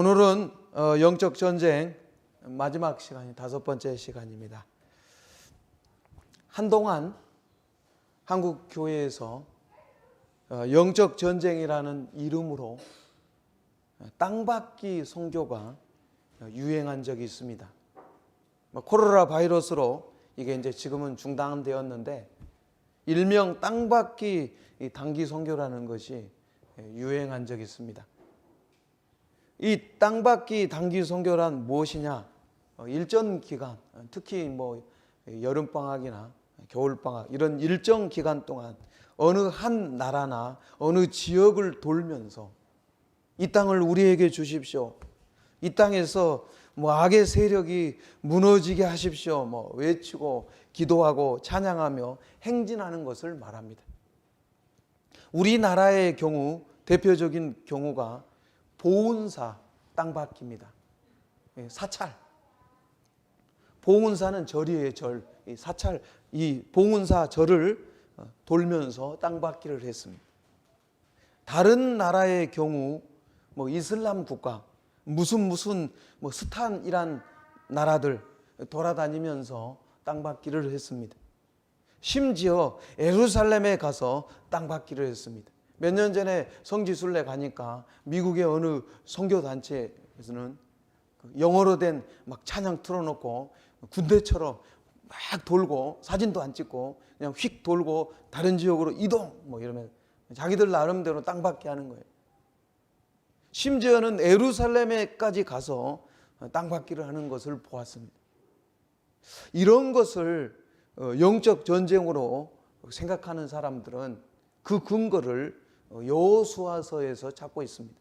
오늘은 영적 전쟁 마지막 시간이 5번째 시간입니다. 한동안 한국 교회에서 영적 전쟁이라는 이름으로 땅받기 선교가 유행한 적이 있습니다. 코로나 바이러스로 이게 이제 지금은 중단되었는데 일명 땅받기 단기 선교라는 것이 유행한 적이 있습니다. 이 땅받기 단기 선교란 무엇이냐? 일정 기간, 특히 여름 방학이나 겨울 방학 이런 일정 기간 동안 어느 한 나라나 어느 지역을 돌면서 이 땅을 우리에게 주십시오. 이 땅에서 악의 세력이 무너지게 하십시오. 외치고 기도하고 찬양하며 행진하는 것을 말합니다. 우리나라의 경우 대표적인 경우가 보은사 땅받기입니다. 사찰. 보은사는 절이에요, 절. 사찰, 이 보은사 절을 돌면서 땅받기를 했습니다. 다른 나라의 경우 이슬람 국가, 무슨 스탄이란 나라들 돌아다니면서 땅받기를 했습니다. 심지어 예루살렘에 가서 땅받기를 했습니다. 몇 년 전에 성지순례 가니까 미국의 어느 선교단체에서는 영어로 된 찬양 틀어놓고 군대처럼 막 돌고 사진도 안 찍고 그냥 휙 돌고 다른 지역으로 이동 이러면 자기들 나름대로 땅받기 하는 거예요. 심지어는 예루살렘에까지 가서 땅받기를 하는 것을 보았습니다. 이런 것을 영적 전쟁으로 생각하는 사람들은 그 근거를 여호수아서에서 찾고 있습니다.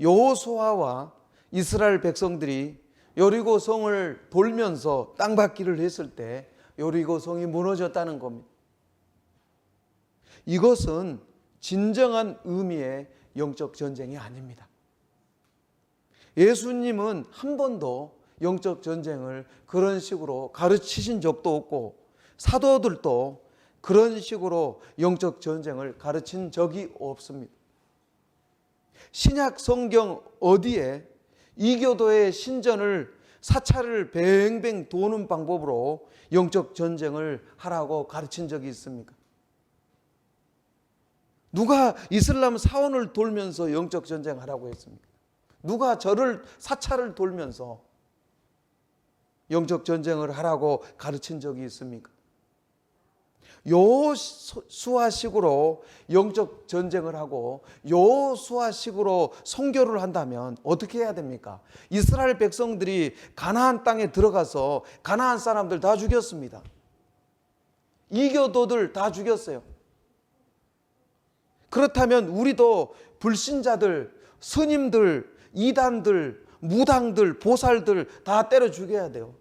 여호수아와 이스라엘 백성들이 여리고 성을 돌면서 땅받기를 했을 때 여리고 성이 무너졌다는 겁니다. 이것은 진정한 의미의 영적 전쟁이 아닙니다. 예수님은 한 번도 영적 전쟁을 그런 식으로 가르치신 적도 없고 사도들도 그런 식으로 영적 전쟁을 가르친 적이 없습니다. 신약 성경 어디에 이교도의 신전을 사찰을 뱅뱅 도는 방법으로 영적 전쟁을 하라고 가르친 적이 있습니까? 누가 이슬람 사원을 돌면서 영적 전쟁하라고 했습니까? 누가 사찰을 돌면서 영적 전쟁을 하라고 가르친 적이 있습니까? 여호수아식으로 영적 전쟁을 하고 여호수아식으로 선교를 한다면 어떻게 해야 됩니까? 이스라엘 백성들이 가나안 땅에 들어가서 가나안 사람들 다 죽였습니다. 이교도들 다 죽였어요. 그렇다면 우리도 불신자들, 스님들, 이단들, 무당들, 보살들 다 때려 죽여야 돼요.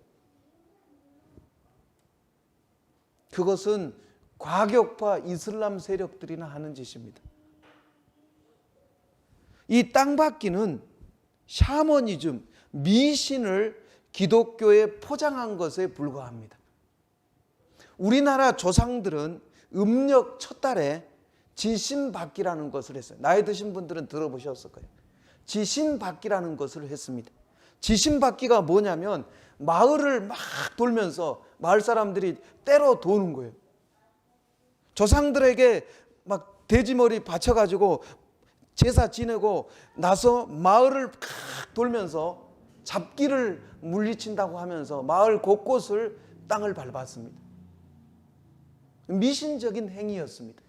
그것은 과격파 이슬람 세력들이나 하는 짓입니다. 이 땅받기는 샤머니즘, 미신을 기독교에 포장한 것에 불과합니다. 우리나라 조상들은 음력 첫 달에 지신받기라는 것을 했어요. 나이 드신 분들은 들어보셨을 거예요. 지신받기라는 것을 했습니다. 지신받기가 뭐냐면 마을을 막 돌면서 마을 사람들이 때려 도는 거예요. 조상들에게 막 돼지머리 받쳐가지고 제사 지내고 나서 마을을 막 돌면서 잡기를 물리친다고 하면서 마을 곳곳을 땅을 밟았습니다. 미신적인 행위였습니다.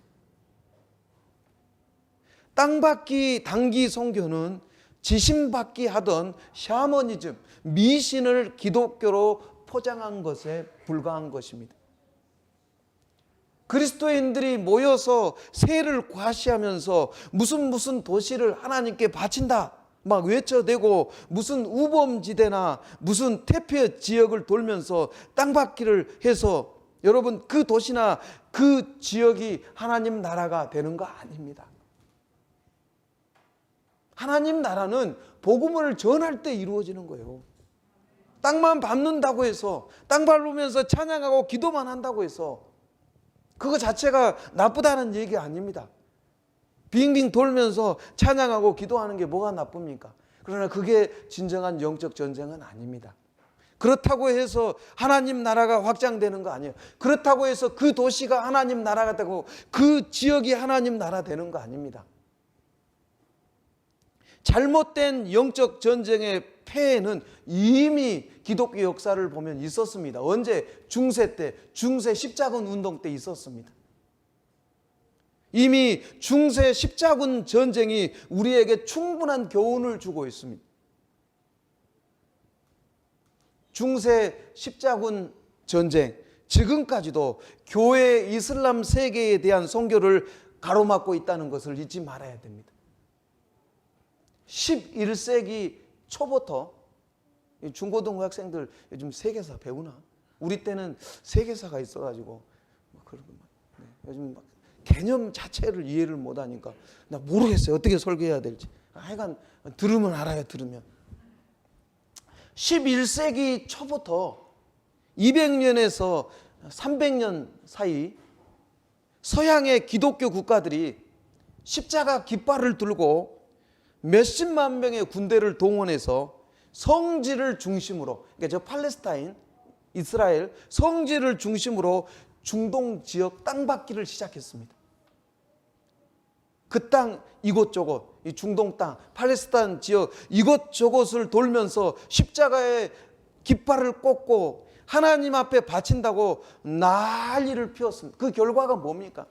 땅받기 단기 선교는 지신받기 하던 샤머니즘, 미신을 기독교로 포장한 것에 불과한 것입니다. 그리스도인들이 모여서 세를 과시하면서 무슨 도시를 하나님께 바친다 막 외쳐대고 무슨 우범지대나 무슨 태폐 지역을 돌면서 땅받기를 해서 여러분 그 도시나 그 지역이 하나님 나라가 되는 거 아닙니다. 하나님 나라는 복음을 전할 때 이루어지는 거예요. 땅만 밟는다고 해서 땅 밟으면서 찬양하고 기도만 한다고 해서 그거 자체가 나쁘다는 얘기 아닙니다. 빙빙 돌면서 찬양하고 기도하는 게 뭐가 나쁩니까? 그러나 그게 진정한 영적 전쟁은 아닙니다. 그렇다고 해서 하나님 나라가 확장되는 거 아니에요. 그렇다고 해서 그 도시가 하나님 나라가 되고 그 지역이 하나님 나라 되는 거 아닙니다. 잘못된 영적 전쟁의 폐해는 이미 기독교 역사를 보면 있었습니다. 언제? 중세 때, 중세 십자군 운동 때 있었습니다. 이미 중세 십자군 전쟁이 우리에게 충분한 교훈을 주고 있습니다. 중세 십자군 전쟁, 지금까지도 교회 이슬람 세계에 대한 선교를 가로막고 있다는 것을 잊지 말아야 됩니다. 11세기 초부터 중고등부 학생들 요즘 세계사 배우나? 우리 때는 세계사가 있어가지고 요즘 막 개념 자체를 이해를 못하니까 나 모르겠어요. 어떻게 설교해야 될지. 하여간 들으면 알아요. 들으면 11세기 초부터 200년에서 300년 사이 서양의 기독교 국가들이 십자가 깃발을 들고 몇십만 명의 군대를 동원해서 성지를 중심으로, 그러니까 저 팔레스타인, 이스라엘 성지를 중심으로 중동 지역 땅받기를 시작했습니다. 그 땅 이곳저곳, 이 중동 땅, 팔레스타인 지역 이곳저곳을 돌면서 십자가의 깃발을 꽂고 하나님 앞에 바친다고 난리를 피웠습니다. 그 결과가 뭡니까?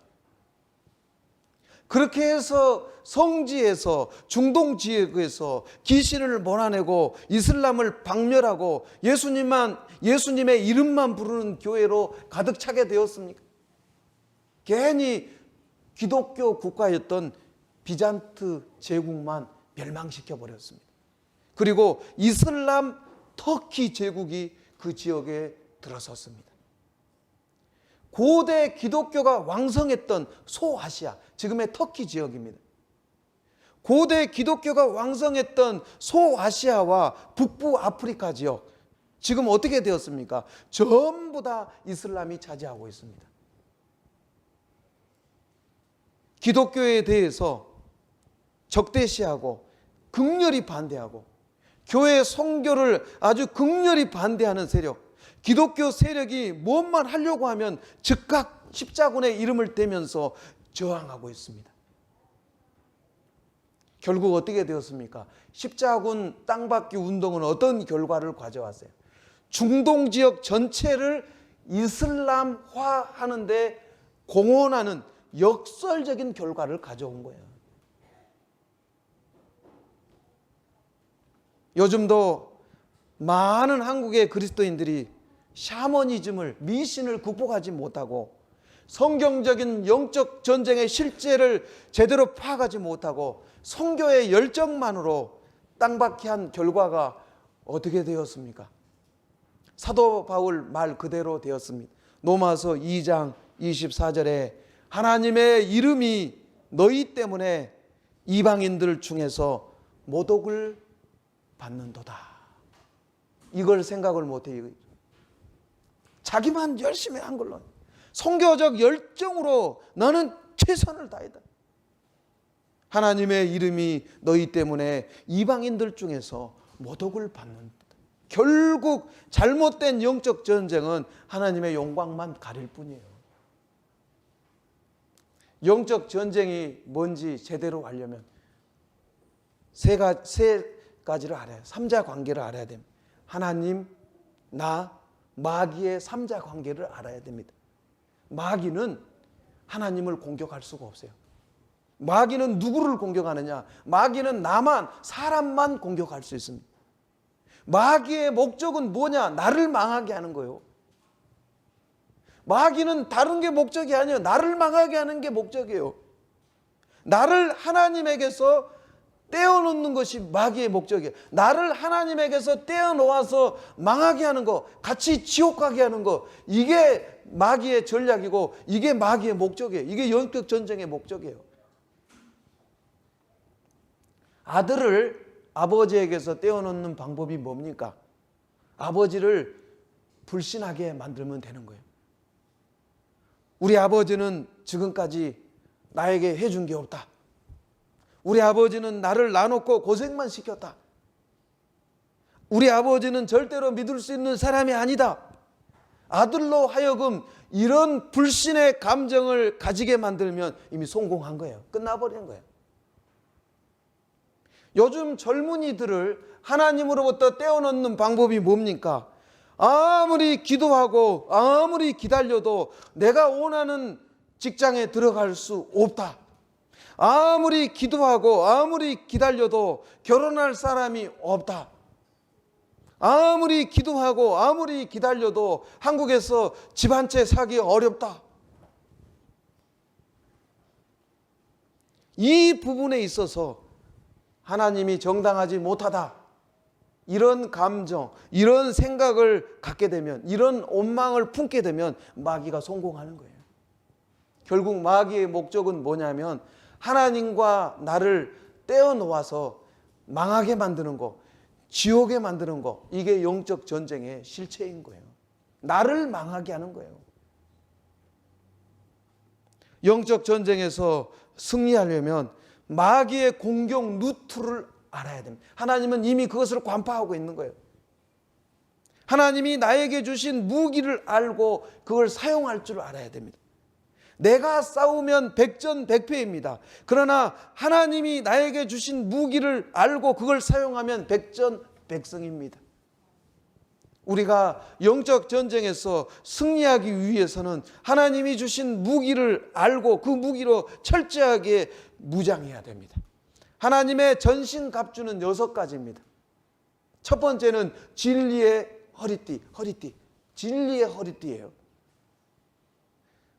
그렇게 해서 성지에서 중동 지역에서 귀신을 몰아내고 이슬람을 박멸하고 예수님의 이름만 부르는 교회로 가득 차게 되었습니까? 괜히 기독교 국가였던 비잔트 제국만 멸망시켜 버렸습니다. 그리고 이슬람 터키 제국이 그 지역에 들어섰습니다. 고대 기독교가 왕성했던 소아시아, 지금의 터키 지역입니다. 고대 기독교가 왕성했던 소아시아와 북부 아프리카 지역, 지금 어떻게 되었습니까? 전부 다 이슬람이 차지하고 있습니다. 기독교에 대해서 적대시하고 극렬히 반대하고 교회 선교를 아주 극렬히 반대하는 세력, 기독교 세력이 무엇만 하려고 하면 즉각 십자군의 이름을 대면서 저항하고 있습니다. 결국 어떻게 되었습니까? 십자군 땅받기 운동은 어떤 결과를 가져왔어요? 중동 지역 전체를 이슬람화하는 데 공헌하는 역설적인 결과를 가져온 거예요. 요즘도 많은 한국의 그리스도인들이 샤머니즘을, 미신을 극복하지 못하고 성경적인 영적 전쟁의 실제를 제대로 파악하지 못하고 선교의 열정만으로 땅받기 한 결과가 어떻게 되었습니까? 사도 바울 말 그대로 되었습니다. 로마서 2장 24절에 하나님의 이름이 너희 때문에 이방인들 중에서 모독을 받는도다. 이걸 생각을 못해요. 자기만 열심히 한 걸로, 선교적 열정으로 나는 최선을 다했다. 하나님의 이름이 너희 때문에 이방인들 중에서 모독을 받는다. 결국 잘못된 영적 전쟁은 하나님의 영광만 가릴 뿐이에요. 영적 전쟁이 뭔지 제대로 알려면 세 가지를 알아야 해요. 삼자 관계를 알아야 됩니다. 하나님, 나, 마귀의 삼자 관계를 알아야 됩니다. 마귀는 하나님을 공격할 수가 없어요. 마귀는 누구를 공격하느냐? 마귀는 나만, 사람만 공격할 수 있습니다. 마귀의 목적은 뭐냐? 나를 망하게 하는 거예요. 마귀는 다른 게 목적이 아니에요. 나를 망하게 하는 게 목적이에요. 나를 하나님에게서 떼어놓는 것이 마귀의 목적이에요. 나를 하나님에게서 떼어놓아서 망하게 하는 거, 같이 지옥 가게 하는 거, 이게 마귀의 전략이고 이게 마귀의 목적이에요. 이게 영적 전쟁의 목적이에요. 아들을 아버지에게서 떼어놓는 방법이 뭡니까? 아버지를 불신하게 만들면 되는 거예요. 우리 아버지는 지금까지 나에게 해준 게 없다. 우리 아버지는 나를 놔놓고 고생만 시켰다. 우리 아버지는 절대로 믿을 수 있는 사람이 아니다. 아들로 하여금 이런 불신의 감정을 가지게 만들면 이미 성공한 거예요. 끝나버리는 거예요. 요즘 젊은이들을 하나님으로부터 떼어놓는 방법이 뭡니까? 아무리 기도하고 아무리 기다려도 내가 원하는 직장에 들어갈 수 없다. 아무리 기도하고 아무리 기다려도 결혼할 사람이 없다. 아무리 기도하고 아무리 기다려도 한국에서 집 한 채 사기 어렵다. 이 부분에 있어서 하나님이 정당하지 못하다. 이런 감정, 이런 생각을 갖게 되면, 이런 원망을 품게 되면 마귀가 성공하는 거예요. 결국 마귀의 목적은 뭐냐면 하나님과 나를 떼어놓아서 망하게 만드는 거, 지옥에 만드는 거, 이게 영적 전쟁의 실체인 거예요. 나를 망하게 하는 거예요. 영적 전쟁에서 승리하려면 마귀의 공격 루트를 알아야 됩니다. 하나님은 이미 그것을 관파하고 있는 거예요. 하나님이 나에게 주신 무기를 알고 그걸 사용할 줄 알아야 됩니다. 내가 싸우면 백전백패입니다. 그러나 하나님이 나에게 주신 무기를 알고 그걸 사용하면 백전백승입니다. 우리가 영적 전쟁에서 승리하기 위해서는 하나님이 주신 무기를 알고 그 무기로 철저하게 무장해야 됩니다. 하나님의 전신갑주는 6가지입니다. 첫 번째는 진리의 허리띠. 진리의 허리띠예요.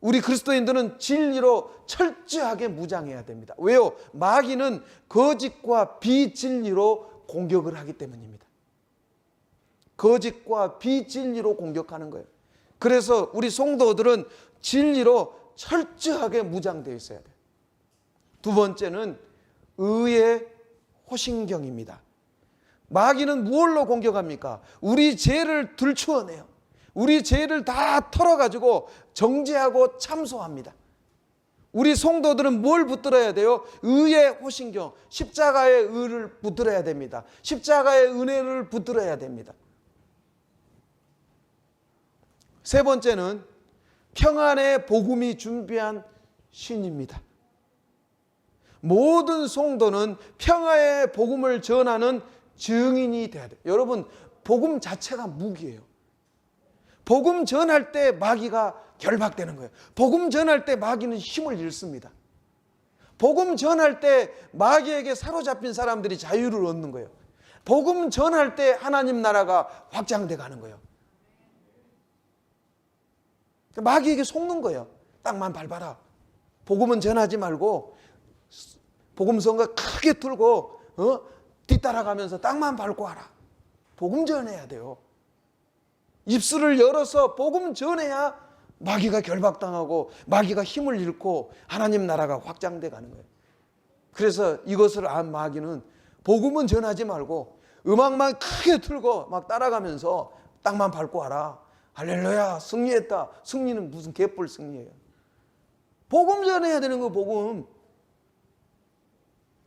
우리 그리스도인들은 진리로 철저하게 무장해야 됩니다. 왜요? 마귀는 거짓과 비진리로 공격을 하기 때문입니다. 거짓과 비진리로 공격하는 거예요. 그래서 우리 성도들은 진리로 철저하게 무장되어 있어야 돼요. 두 번째는 의의 호신경입니다. 마귀는 무엇로 공격합니까? 우리 죄를 들추어내요. 우리 죄를 다 털어가지고 정죄하고 참소합니다. 우리 성도들은 뭘 붙들어야 돼요? 의의 호신경, 십자가의 의를 붙들어야 됩니다. 십자가의 은혜를 붙들어야 됩니다. 세 번째는 평안의 복음이 준비한 신입니다. 모든 성도는 평화의 복음을 전하는 증인이 돼야 돼요. 여러분, 복음 자체가 무기예요. 복음 전할 때 마귀가 결박되는 거예요. 복음 전할 때 마귀는 힘을 잃습니다. 복음 전할 때 마귀에게 사로잡힌 사람들이 자유를 얻는 거예요. 복음 전할 때 하나님 나라가 확장돼 가는 거예요. 마귀에게 속는 거예요. 땅만 밟아라. 복음은 전하지 말고 복음 선거 크게 틀고 뒤따라가면서 땅만 밟고 와라. 복음 전해야 돼요. 입술을 열어서 복음 전해야 마귀가 결박당하고 마귀가 힘을 잃고 하나님 나라가 확장돼 가는 거예요. 그래서 이것을 안 마귀는 복음은 전하지 말고 음악만 크게 틀고 막 따라가면서 땅만 밟고 와라. 할렐루야, 승리했다. 승리는 무슨 개뿔 승리예요. 복음 전해야 되는 거. 복음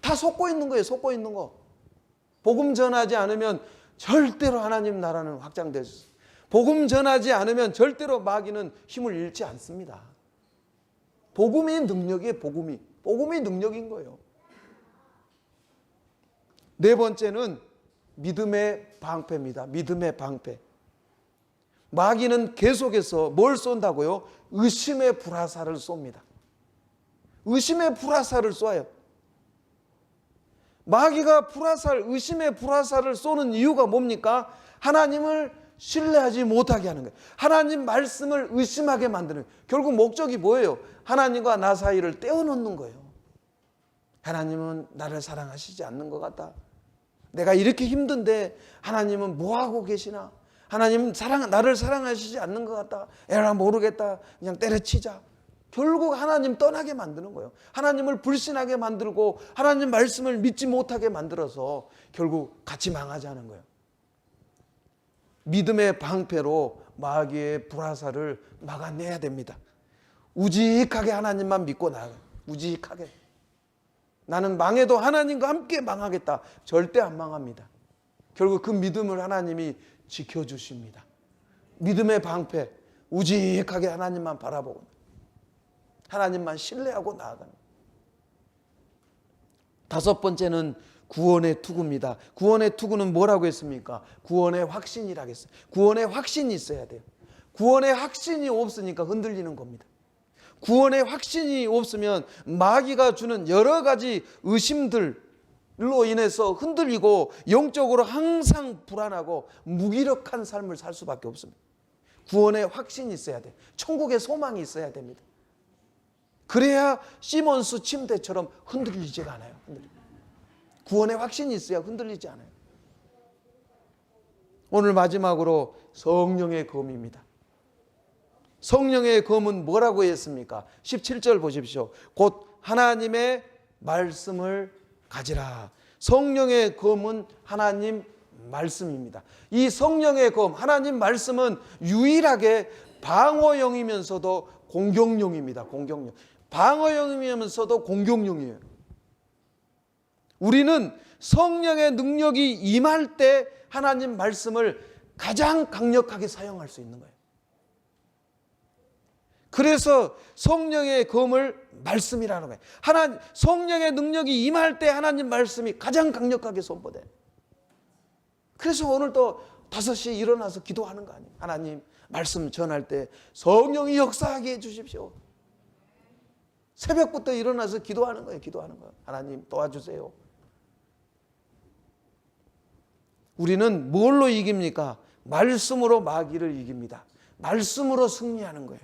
다 속고 있는 거예요. 속고 있는 거. 복음 전하지 않으면 절대로 하나님 나라는 확장될 수 있어요. 복음 전하지 않으면 절대로 마귀는 힘을 잃지 않습니다. 복음이 능력이에요. 복음이 능력인 거예요. 네 번째는 믿음의 방패입니다. 믿음의 방패. 마귀는 계속해서 뭘 쏜다고요? 의심의 불화살을 쏩니다. 의심의 불화살을 쏴요. 마귀가 의심의 불화살을 쏘는 이유가 뭡니까? 하나님을 신뢰하지 못하게 하는 거예요. 하나님 말씀을 의심하게 만드는 거예요. 결국 목적이 뭐예요? 하나님과 나 사이를 떼어놓는 거예요. 하나님은 나를 사랑하시지 않는 것 같다. 내가 이렇게 힘든데 하나님은 뭐하고 계시나? 하나님은 나를 사랑하시지 않는 것 같다. 에라 모르겠다. 그냥 때려치자. 결국 하나님 떠나게 만드는 거예요. 하나님을 불신하게 만들고 하나님 말씀을 믿지 못하게 만들어서 결국 같이 망하자는 거예요. 믿음의 방패로 마귀의 불화살을 막아내야 됩니다. 우직하게 하나님만 믿고 나아가요. 우직하게. 나는 망해도 하나님과 함께 망하겠다. 절대 안 망합니다. 결국 그 믿음을 하나님이 지켜주십니다. 믿음의 방패, 우직하게 하나님만 바라보고 하나님만 신뢰하고 나아갑니다. 다섯 번째는 구원의 투구입니다. 구원의 투구는 뭐라고 했습니까? 구원의 확신이라고 했어요. 구원의 확신이 있어야 돼요. 구원의 확신이 없으니까 흔들리는 겁니다. 구원의 확신이 없으면 마귀가 주는 여러 가지 의심들로 인해서 흔들리고 영적으로 항상 불안하고 무기력한 삶을 살 수밖에 없습니다. 구원의 확신이 있어야 돼요. 천국의 소망이 있어야 됩니다. 그래야 시몬스 침대처럼 흔들리지가 않아요. 구원의 확신이 있어야 흔들리지 않아요. 오늘 마지막으로 성령의 검입니다. 성령의 검은 뭐라고 했습니까? 17절 보십시오. 곧 하나님의 말씀을 가지라. 성령의 검은 하나님 말씀입니다. 이 성령의 검, 하나님 말씀은 유일하게 방어용이면서도 공격용입니다. 공격용. 방어용이면서도 공격용이에요. 우리는 성령의 능력이 임할 때 하나님 말씀을 가장 강력하게 사용할 수 있는 거예요. 그래서 성령의 검을 말씀이라는 거예요. 성령의 능력이 임할 때 하나님 말씀이 가장 강력하게 선포돼요. 그래서 오늘도 5시에 일어나서 기도하는 거 아니에요. 하나님 말씀 전할 때 성령이 역사하게 해주십시오. 새벽부터 일어나서 기도하는 거예요. 기도하는 거예요. 하나님 도와주세요. 우리는 뭘로 이깁니까? 말씀으로 마귀를 이깁니다. 말씀으로 승리하는 거예요.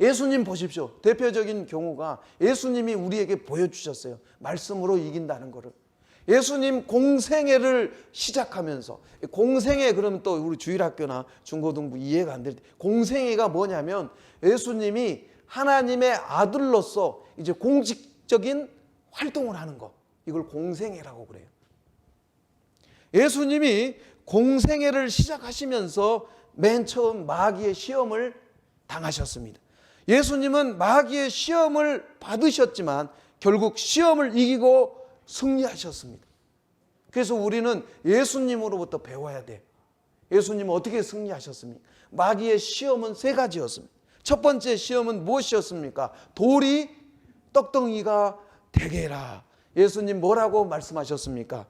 예수님 보십시오. 대표적인 경우가 예수님이 우리에게 보여주셨어요. 말씀으로 이긴다는 것을. 예수님 공생애를 시작하면서, 공생애 그러면 또 우리 주일학교나 중고등부 이해가 안 될 때, 공생애가 뭐냐면 예수님이 하나님의 아들로서 이제 공식적인 활동을 하는 거, 이걸 공생애라고 그래요. 예수님이 공생애를 시작하시면서 맨 처음 마귀의 시험을 당하셨습니다. 예수님은 마귀의 시험을 받으셨지만 결국 시험을 이기고 승리하셨습니다. 그래서 우리는 예수님으로부터 배워야 돼. 예수님은 어떻게 승리하셨습니까? 마귀의 시험은 3가지였습니다. 첫 번째 시험은 무엇이었습니까? 돌이 떡덩이가 되게 해라. 예수님 뭐라고 말씀하셨습니까?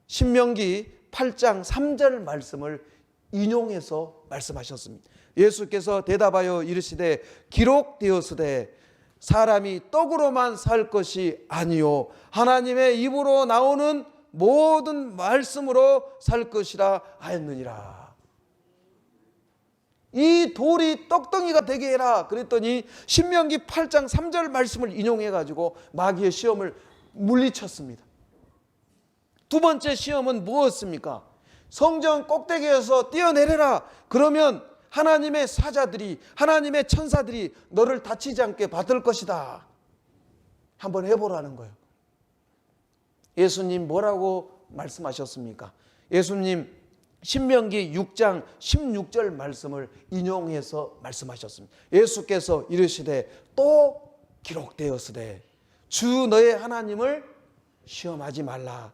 신명기 8장 3절 말씀을 인용해서 말씀하셨습니다. 예수께서 대답하여 이르시되 기록되었으되 사람이 떡으로만 살 것이 아니요 하나님의 입으로 나오는 모든 말씀으로 살 것이라 하였느니라. 이 돌이 떡덩이가 되게 해라 그랬더니 신명기 8장 3절 말씀을 인용해 가지고 마귀의 시험을 물리쳤습니다. 두 번째 시험은 무엇입니까? 성전 꼭대기에서 뛰어내려라. 그러면 하나님의 사자들이, 하나님의 천사들이 너를 다치지 않게 받을 것이다. 한번 해보라는 거예요. 예수님 뭐라고 말씀하셨습니까? 예수님 신명기 6장 16절 말씀을 인용해서 말씀하셨습니다. 예수께서 이르시되 또 기록되었으되 주 너의 하나님을 시험하지 말라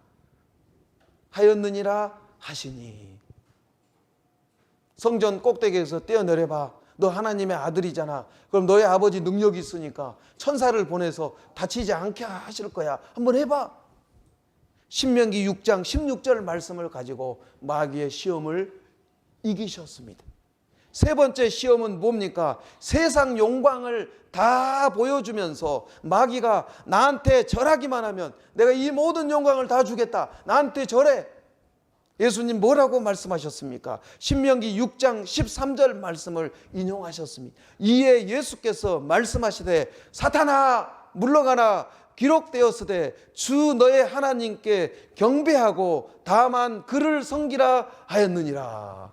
하였느니라 하시니. 성전 꼭대기에서 뛰어내려봐. 너 하나님의 아들이잖아. 그럼 너의 아버지 능력이 있으니까 천사를 보내서 다치지 않게 하실 거야. 한번 해봐. 신명기 6장 16절 말씀을 가지고 마귀의 시험을 이기셨습니다. 세 번째 시험은 뭡니까? 세상 영광을 다 보여주면서 마귀가 나한테 절하기만 하면 내가 이 모든 영광을 다 주겠다. 나한테 절해. 예수님 뭐라고 말씀하셨습니까? 신명기 6장 13절 말씀을 인용하셨습니다. 이에 예수께서 말씀하시되 사탄아 물러가라. 기록되었으되 주 너의 하나님께 경배하고 다만 그를 섬기라 하였느니라.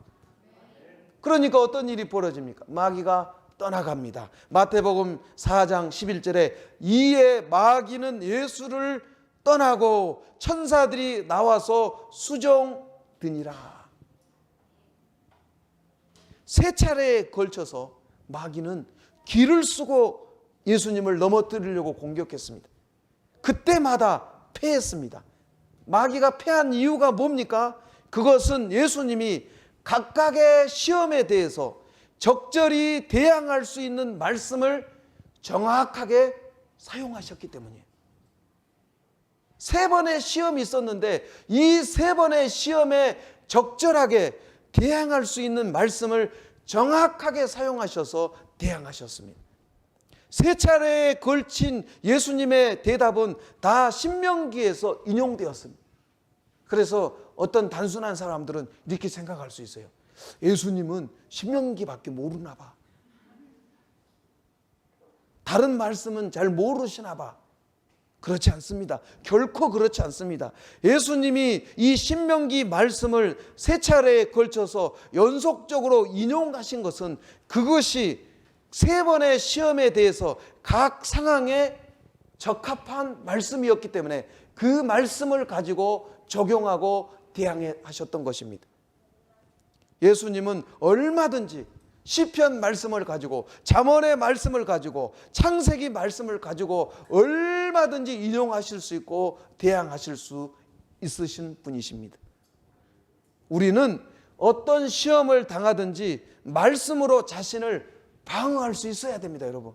그러니까 어떤 일이 벌어집니까? 마귀가 떠나갑니다. 마태복음 4장 11절에 이에 마귀는 예수를 떠나고 천사들이 나와서 수종드니라. 3차례에 걸쳐서 마귀는 길을 쓰고 예수님을 넘어뜨리려고 공격했습니다. 그때마다 패했습니다. 마귀가 패한 이유가 뭡니까? 그것은 예수님이 각각의 시험에 대해서 적절히 대항할 수 있는 말씀을 정확하게 사용하셨기 때문이에요. 3번의 시험이 있었는데 이 3번의 시험에 적절하게 대항할 수 있는 말씀을 정확하게 사용하셔서 대항하셨습니다. 3차례에 걸친 예수님의 대답은 다 신명기에서 인용되었습니다. 그래서 어떤 단순한 사람들은 이렇게 생각할 수 있어요. 예수님은 신명기밖에 모르나 봐. 다른 말씀은 잘 모르시나 봐. 그렇지 않습니다. 결코 그렇지 않습니다. 예수님이 이 신명기 말씀을 3차례에 걸쳐서 연속적으로 인용하신 것은 그것이 3번의 시험에 대해서 각 상황에 적합한 말씀이었기 때문에 그 말씀을 가지고 적용하고 대항하셨던 것입니다. 예수님은 얼마든지 시편 말씀을 가지고 잠언의 말씀을 가지고 창세기 말씀을 가지고 얼마든지 인용하실 수 있고 대항하실 수 있으신 분이십니다. 우리는 어떤 시험을 당하든지 말씀으로 자신을 방어할 수 있어야 됩니다, 여러분.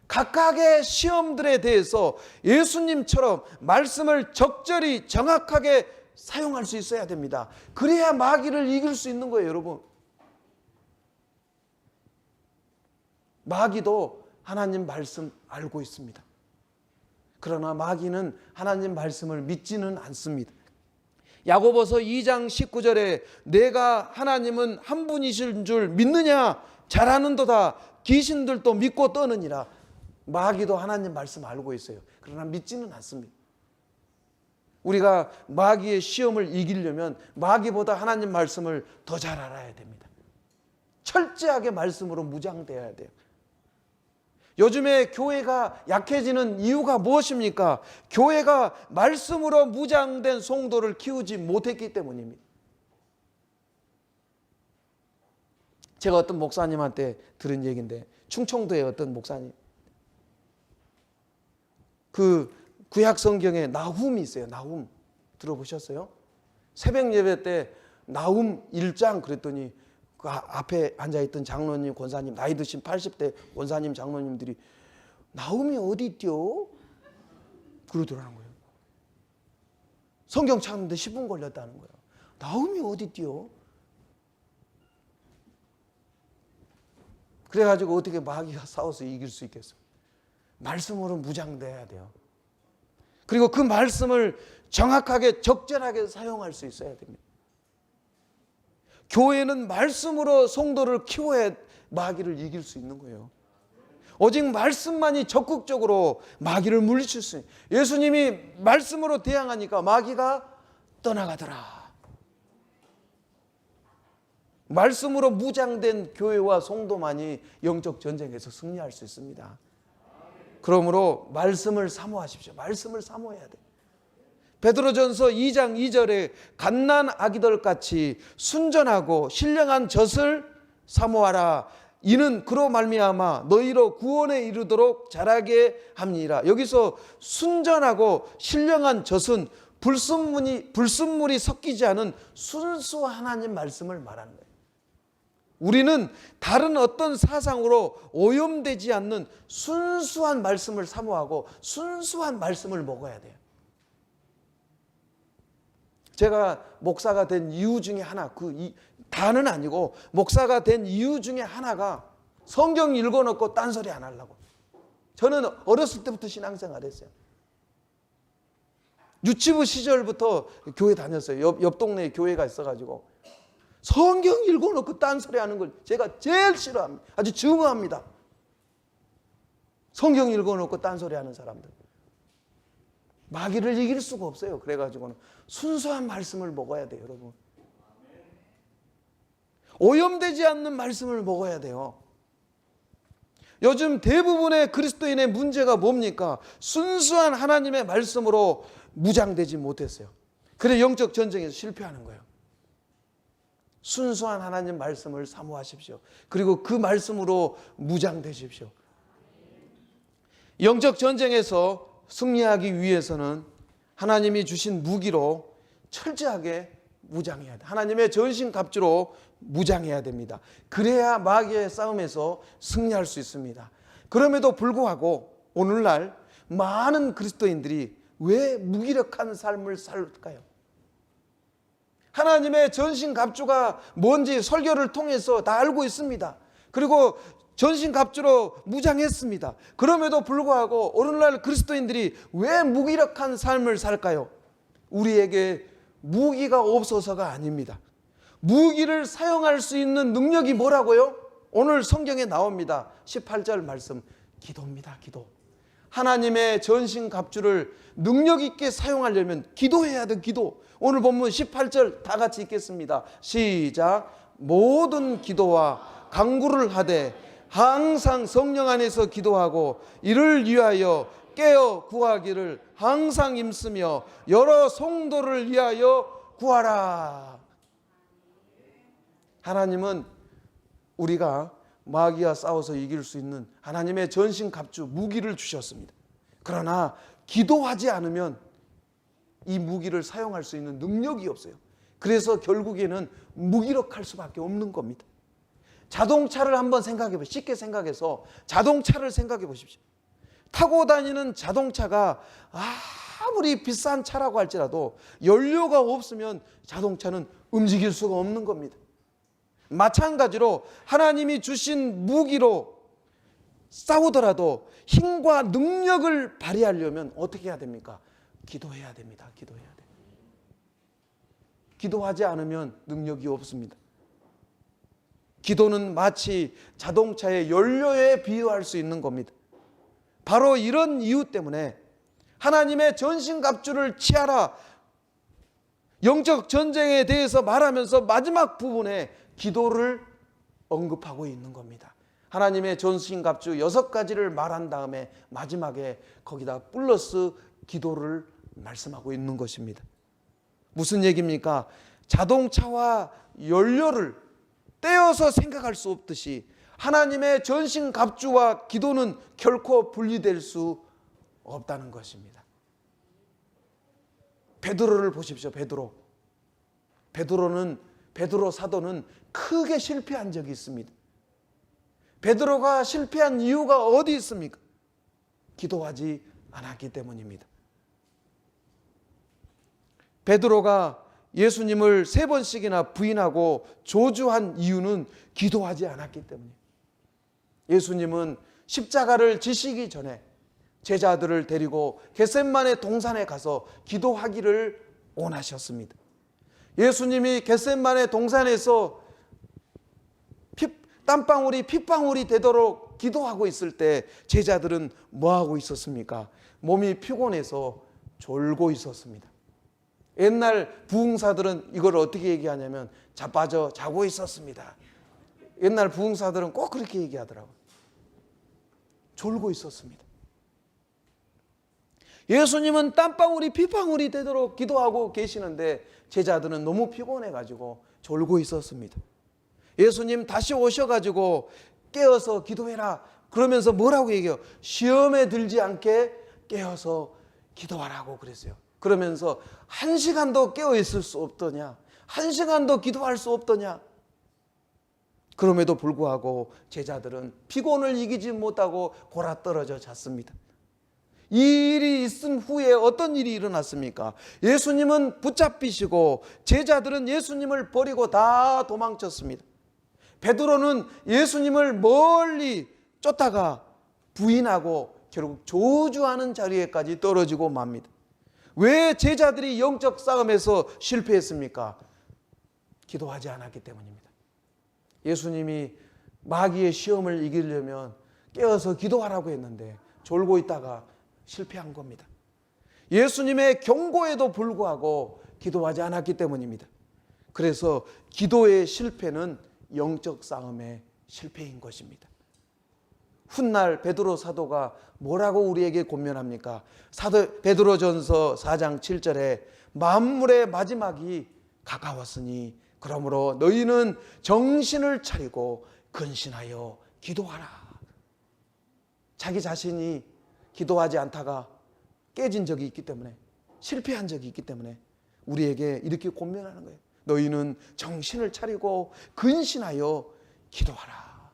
각각의 시험들에 대해서 예수님처럼 말씀을 적절히 정확하게 사용할 수 있어야 됩니다. 그래야 마귀를 이길 수 있는 거예요, 여러분. 마귀도 하나님 말씀 알고 있습니다. 그러나 마귀는 하나님 말씀을 믿지는 않습니다. 야고보서 2장 19절에 내가 하나님은 한 분이신 줄 믿느냐? 잘하는도다. 귀신들도 믿고 떠느니라. 마귀도 하나님 말씀 알고 있어요. 그러나 믿지는 않습니다. 우리가 마귀의 시험을 이기려면 마귀보다 하나님 말씀을 더 잘 알아야 됩니다. 철저하게 말씀으로 무장되어야 돼요. 요즘에 교회가 약해지는 이유가 무엇입니까? 교회가 말씀으로 무장된 성도를 키우지 못했기 때문입니다. 제가 어떤 목사님한테 들은 얘기인데, 충청도의 어떤 목사님, 그 구약 성경에 나훔이 있어요. 나훔 들어보셨어요? 새벽 예배 때 나훔 1장 그랬더니 그 앞에 앉아있던 장로님, 권사님, 나이 드신 80대 권사님, 장로님들이 나훔이 어디 있죠? 그러더라는 거예요. 성경 찾는데 10분 걸렸다는 거예요. 나훔이 어디 있죠? 그래가지고 어떻게 마귀가 싸워서 이길 수 있겠어요? 말씀으로 무장돼야 돼요. 그리고 그 말씀을 정확하게 적절하게 사용할 수 있어야 됩니다. 교회는 말씀으로 성도를 키워야 마귀를 이길 수 있는 거예요. 오직 말씀만이 적극적으로 마귀를 물리칠 수 있어요. 예수님이 말씀으로 대항하니까 마귀가 떠나가더라. 말씀으로 무장된 교회와 성도만이 영적 전쟁에서 승리할 수 있습니다. 그러므로 말씀을 사모하십시오. 말씀을 사모해야 돼요. 베드로전서 2장 2절에 갓난 아기들 같이 순전하고 신령한 젖을 사모하라. 이는 그로 말미암아 너희로 구원에 이르도록 자라게 합니다. 여기서 순전하고 신령한 젖은 불순물이 섞이지 않은 순수한 하나님 말씀을 말하는 거예요. 우리는 다른 어떤 사상으로 오염되지 않는 순수한 말씀을 사모하고 순수한 말씀을 먹어야 돼요. 제가 목사가 된 이유 중에 하나, 다는 아니고 목사가 된 이유 중에 하나가 성경 읽어놓고 딴소리 안 하려고. 저는 어렸을 때부터 신앙생활 했어요. 유치부 시절부터 교회 다녔어요. 옆 동네에 교회가 있어가지고 성경 읽어놓고 딴소리 하는 걸 제가 제일 싫어합니다. 아주 증오합니다. 성경 읽어놓고 딴소리 하는 사람들. 마귀를 이길 수가 없어요. 그래가지고는 순수한 말씀을 먹어야 돼요, 여러분. 오염되지 않는 말씀을 먹어야 돼요. 요즘 대부분의 그리스도인의 문제가 뭡니까? 순수한 하나님의 말씀으로 무장되지 못했어요. 그래서 영적 전쟁에서 실패하는 거예요. 순수한 하나님 말씀을 사모하십시오. 그리고 그 말씀으로 무장되십시오. 영적 전쟁에서 승리하기 위해서는 하나님이 주신 무기로 철저하게 무장해야 돼. 하나님의 전신갑주로 무장해야 됩니다. 그래야 마귀의 싸움에서 승리할 수 있습니다. 그럼에도 불구하고 오늘날 많은 그리스도인들이 왜 무기력한 삶을 살까요? 하나님의 전신갑주가 뭔지 설교를 통해서 다 알고 있습니다. 그리고 전신갑주로 무장했습니다. 그럼에도 불구하고 오늘날 그리스도인들이 왜 무기력한 삶을 살까요? 우리에게 무기가 없어서가 아닙니다. 무기를 사용할 수 있는 능력이 뭐라고요? 오늘 성경에 나옵니다. 18절 말씀, 기도입니다. 기도. 하나님의 전신갑주를 능력 있게 사용하려면 기도해야 돼. 기도. 오늘 본문 18절 다 같이 읽겠습니다. 시작. 모든 기도와 간구를 하되 항상 성령 안에서 기도하고 이를 위하여 깨어 구하기를 항상 힘쓰며 여러 성도를 위하여 구하라. 하나님은 우리가 마귀와 싸워서 이길 수 있는 하나님의 전신갑주 무기를 주셨습니다. 그러나 기도하지 않으면 이 무기를 사용할 수 있는 능력이 없어요. 그래서 결국에는 무기력할 수밖에 없는 겁니다. 자동차를 한번 생각해 보십시오. 쉽게 생각해서 자동차를 생각해 보십시오. 타고 다니는 자동차가 아무리 비싼 차라고 할지라도 연료가 없으면 자동차는 움직일 수가 없는 겁니다. 마찬가지로 하나님이 주신 무기로 싸우더라도 힘과 능력을 발휘하려면 어떻게 해야 됩니까? 기도해야 됩니다. 기도해야 돼요. 기도하지 않으면 능력이 없습니다. 기도는 마치 자동차의 연료에 비유할 수 있는 겁니다. 바로 이런 이유 때문에 하나님의 전신갑주를 취하라, 영적 전쟁에 대해서 말하면서 마지막 부분에 기도를 언급하고 있는 겁니다. 하나님의 전신갑주 6가지를 말한 다음에 마지막에 거기다 플러스 기도를 말씀하고 있는 것입니다. 무슨 얘기입니까? 자동차와 연료를 떼어서 생각할 수 없듯이 하나님의 전신갑주와 기도는 결코 분리될 수 없다는 것입니다. 베드로를 보십시오. 베드로 사도는 크게 실패한 적이 있습니다. 베드로가 실패한 이유가 어디 있습니까? 기도하지 않았기 때문입니다. 베드로가 예수님을 3번씩이나 부인하고 저주한 이유는 기도하지 않았기 때문이에요. 예수님은 십자가를 지시기 전에 제자들을 데리고 겟셋마네 동산에 가서 기도하기를 원하셨습니다. 예수님이 겟셋마네 동산에서 땀방울이 핏방울이 되도록 기도하고 있을 때 제자들은 뭐하고 있었습니까? 몸이 피곤해서 졸고 있었습니다. 옛날 부흥사들은 이걸 어떻게 얘기하냐면 자빠져 자고 있었습니다. 옛날 부흥사들은 꼭 그렇게 얘기하더라고요. 졸고 있었습니다. 예수님은 땀방울이 핏방울이 되도록 기도하고 계시는데 제자들은 너무 피곤해가지고 졸고 있었습니다. 예수님 다시 오셔가지고 깨어서 기도해라 그러면서 뭐라고 얘기해요? 시험에 들지 않게 깨어서 기도하라고 그랬어요. 그러면서 1시간도 깨어 있을 수 없더냐? 1시간도 기도할 수 없더냐? 그럼에도 불구하고 제자들은 피곤을 이기지 못하고 골아떨어져 잤습니다. 이 일이 있은 후에 어떤 일이 일어났습니까? 예수님은 붙잡히시고 제자들은 예수님을 버리고 다 도망쳤습니다. 베드로는 예수님을 멀리 쫓다가 부인하고 결국 저주하는 자리에까지 떨어지고 맙니다. 왜 제자들이 영적 싸움에서 실패했습니까? 기도하지 않았기 때문입니다. 예수님이 마귀의 시험을 이기려면 깨어서 기도하라고 했는데 졸고 있다가 실패한 겁니다. 예수님의 경고에도 불구하고 기도하지 않았기 때문입니다. 그래서 기도의 실패는 영적 싸움의 실패인 것입니다. 훗날 베드로 사도가 뭐라고 우리에게 권면합니까? 베드로전서 4장 7절에 만물의 마지막이 가까웠으니 그러므로 너희는 정신을 차리고 근신하여 기도하라. 자기 자신이 기도하지 않다가 깨진 적이 있기 때문에 실패한 적이 있기 때문에 우리에게 이렇게 권면하는 거예요. 너희는 정신을 차리고 근신하여 기도하라.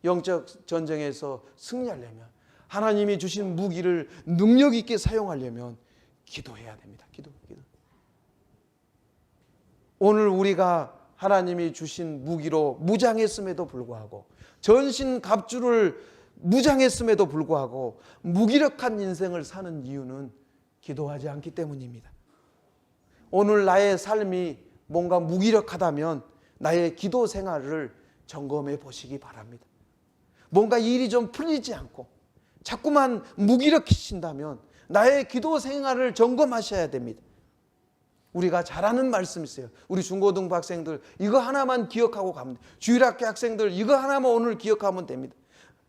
영적 전쟁에서 승리하려면, 하나님이 주신 무기를 능력 있게 사용하려면 기도해야 됩니다. 기도. 오늘 우리가 하나님이 주신 무기로 무장했음에도 불구하고, 전신 갑주를 무장했음에도 불구하고 무기력한 인생을 사는 이유는 기도하지 않기 때문입니다. 오늘 나의 삶이 뭔가 무기력하다면 나의 기도 생활을 점검해 보시기 바랍니다. 뭔가 일이 좀 풀리지 않고 자꾸만 무기력해진다면 나의 기도 생활을 점검하셔야 됩니다. 우리가 잘 아는 말씀이 있어요. 우리 중고등부 학생들 이거 하나만 기억하고 가면 돼요. 주일학교 학생들 이거 하나만 오늘 기억하면 됩니다.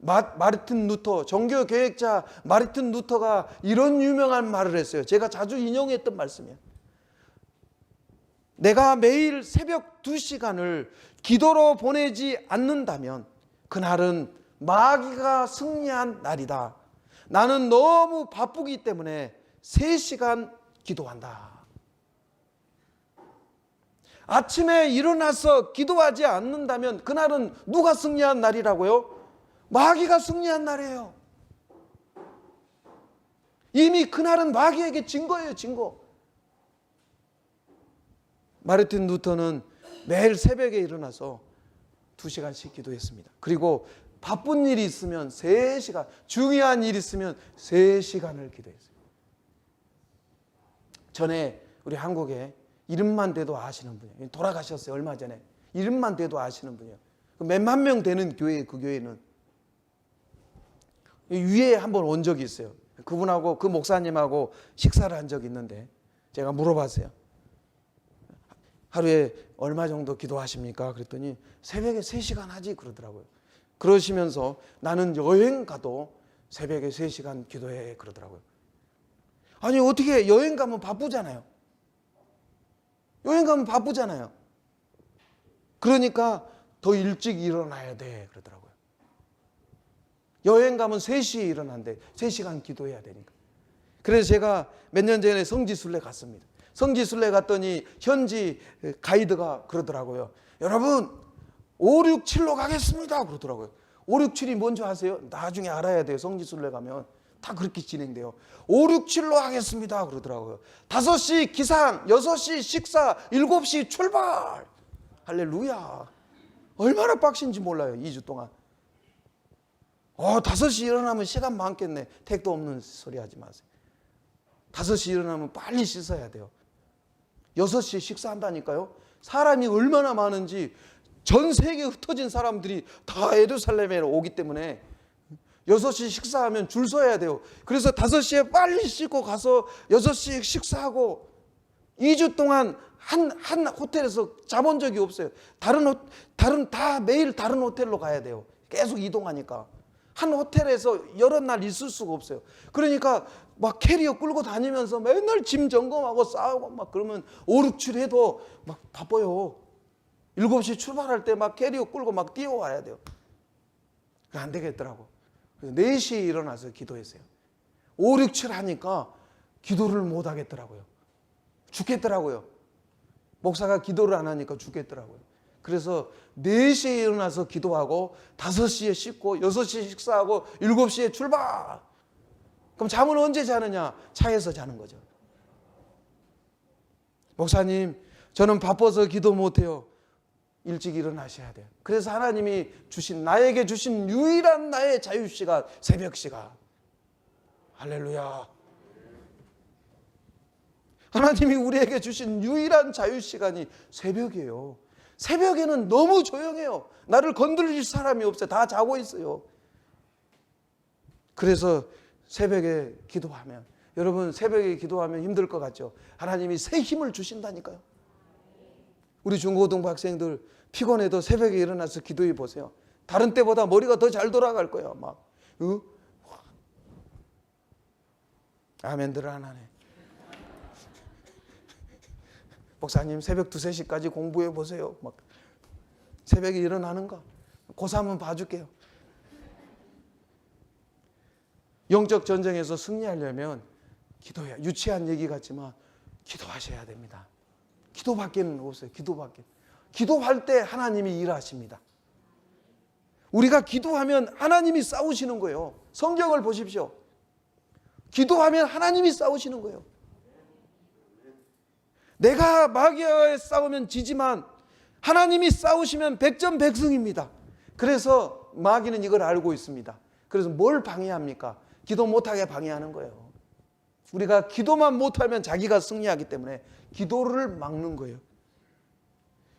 마르틴 루터, 종교개혁자 마르틴 루터가 이런 유명한 말을 했어요. 제가 자주 인용했던 말씀이에요. 내가 매일 새벽 2시간을 기도로 보내지 않는다면 그날은 마귀가 승리한 날이다. 나는 너무 바쁘기 때문에 3시간 기도한다. 아침에 일어나서 기도하지 않는다면 그날은 누가 승리한 날이라고요? 마귀가 승리한 날이에요. 이미 그날은 마귀에게 진 거예요. 진 거. 마르틴 루터는 매일 새벽에 일어나서 2시간씩 기도했습니다. 그리고 바쁜 일이 있으면 3시간, 중요한 일이 있으면 3시간을 기도했어요. 전에 우리 한국에 이름만 대도 아시는 분이에요. 돌아가셨어요. 얼마 전에. 이름만 대도 아시는 분이에요. 몇만 명 되는 교회예요. 그 교회는. 위에 한번 온 적이 있어요. 그분하고 그 목사님하고 식사를 한 적이 있는데 제가 물어봤어요. 하루에 얼마 정도 기도하십니까? 그랬더니 새벽에 3시간 하지 그러더라고요. 그러시면서 나는 여행 가도 새벽에 3시간 기도해 그러더라고요. 아니 어떻게 여행 가면 바쁘잖아요. 여행 가면 바쁘잖아요. 그러니까 더 일찍 일어나야 돼 그러더라고요. 여행 가면 3시에 일어난대. 3시간 기도해야 되니까. 그래서 제가 몇 년 전에 성지순례 갔습니다. 성지순례 갔더니 현지 가이드가 그러더라고요. 여러분 5, 6, 7로 가겠습니다 그러더라고요. 5, 6, 7이 뭔지 아세요? 나중에 알아야 돼요. 성지순례 가면 다 그렇게 진행돼요. 5, 6, 7로 하겠습니다 그러더라고요. 5시 기상, 6시 식사, 7시 출발. 할렐루야. 얼마나 빡신지 몰라요. 2주 동안. 5시 일어나면 시간 많겠네. 택도 없는 소리 하지 마세요. 5시 일어나면 빨리 씻어야 돼요. 6시에 식사한다니까요. 사람이 얼마나 많은지 전 세계에 흩어진 사람들이 다 예루살렘에 오기 때문에 6시 식사하면 줄 서야 돼요. 그래서 5시에 빨리 씻고 가서 6시에 식사하고 2주 동안 한 호텔에서 자본 적이 없어요. 다 매일 다른 호텔로 가야 돼요. 계속 이동하니까. 한 호텔에서 여러 날 있을 수가 없어요. 그러니까 막 캐리어 끌고 다니면서 맨날 짐 점검하고 싸우고 막 그러면 5, 6, 7 해도 막 바빠요. 7시 출발할 때 막 캐리어 끌고 막 뛰어와야 돼요. 안 되겠더라고. 그래서 4시에 일어나서 기도했어요. 5, 6, 7 하니까 기도를 못 하겠더라고요. 죽겠더라고요. 목사가 기도를 안 하니까 죽겠더라고요. 그래서 4시에 일어나서 기도하고 5시에 씻고 6시에 식사하고 7시에 출발. 그럼 잠은 언제 자느냐? 차에서 자는 거죠. 목사님, 저는 바빠서 기도 못해요. 일찍 일어나셔야 돼요. 그래서 하나님이 나에게 주신 유일한 나의 자유시간, 새벽 시간. 할렐루야. 하나님이 우리에게 주신 유일한 자유시간이 새벽이에요. 새벽에는 너무 조용해요. 나를 건드릴 사람이 없어요. 다 자고 있어요. 그래서 새벽에 기도하면, 여러분 새벽에 기도하면 힘들 것 같죠? 하나님이 새 힘을 주신다니까요. 우리 중고등부 학생들 피곤해도 새벽에 일어나서 기도해 보세요. 다른 때보다 머리가 더 잘 돌아갈 거예요. 막 아멘들 안 하네. 목사님 새벽 2, 3시까지 공부해 보세요. 막 새벽에 일어나는가? 고3은 봐줄게요. 영적 전쟁에서 승리하려면 기도해야, 유치한 얘기 같지만 기도하셔야 됩니다. 기도밖에는 없어요. 기도밖에. 기도할 때 하나님이 일하십니다. 우리가 기도하면 하나님이 싸우시는 거예요. 성경을 보십시오. 기도하면 하나님이 싸우시는 거예요. 내가 마귀와의 싸우면 지지만 하나님이 싸우시면 백전백승입니다. 그래서 마귀는 이걸 알고 있습니다. 그래서 뭘 방해합니까? 기도 못하게 방해하는 거예요. 우리가 기도만 못하면 자기가 승리하기 때문에 기도를 막는 거예요.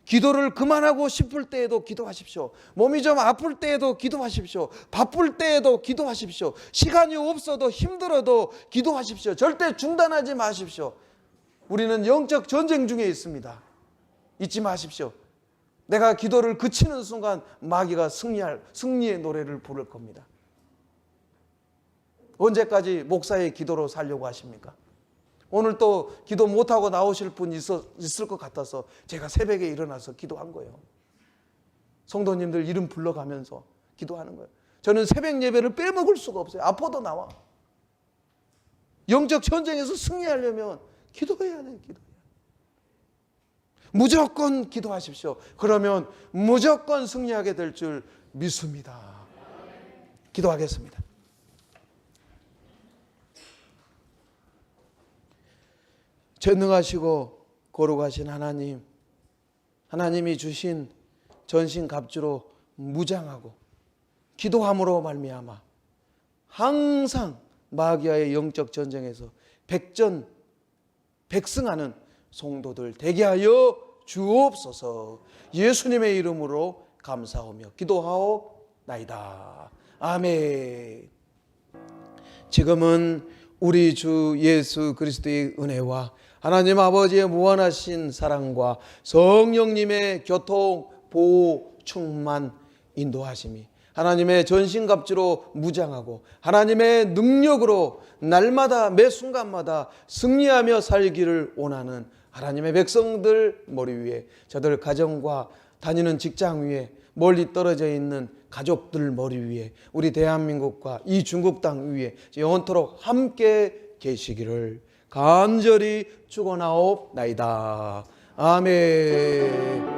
기도를 그만하고 싶을 때에도 기도하십시오. 몸이 좀 아플 때에도 기도하십시오. 바쁠 때에도 기도하십시오. 시간이 없어도 힘들어도 기도하십시오. 절대 중단하지 마십시오. 우리는 영적 전쟁 중에 있습니다. 잊지 마십시오. 내가 기도를 그치는 순간 마귀가 승리의 노래를 부를 겁니다. 언제까지 목사의 기도로 살려고 하십니까? 오늘 또 기도 못하고 나오실 분 있을 것 같아서 제가 새벽에 일어나서 기도한 거예요. 성도님들 이름 불러가면서 기도하는 거예요. 저는 새벽 예배를 빼먹을 수가 없어요. 아파도 나와. 영적 전쟁에서 승리하려면 기도해야 돼요. 기도해야. 무조건 기도하십시오. 그러면 무조건 승리하게 될 줄 믿습니다. 기도하겠습니다. 전능하시고 거룩하신 하나님, 하나님이 주신 전신갑주로 무장하고 기도함으로 말미암아 항상 마귀와의 영적 전쟁에서 백전백승하는 성도들 되게 하여 주옵소서. 예수님의 이름으로 감사하며 기도하옵나이다. 아멘. 지금은 우리 주 예수 그리스도의 은혜와 하나님 아버지의 무한하신 사랑과 성령님의 교통, 보호, 충만, 인도하심이 하나님의 전신갑주로 무장하고 하나님의 능력으로 날마다 매 순간마다 승리하며 살기를 원하는 하나님의 백성들 머리 위에, 저들 가정과 다니는 직장 위에, 멀리 떨어져 있는 가족들 머리 위에, 우리 대한민국과 이 중국 땅 위에 영원토록 함께 계시기를 간절히 축원하옵나이다. 아멘.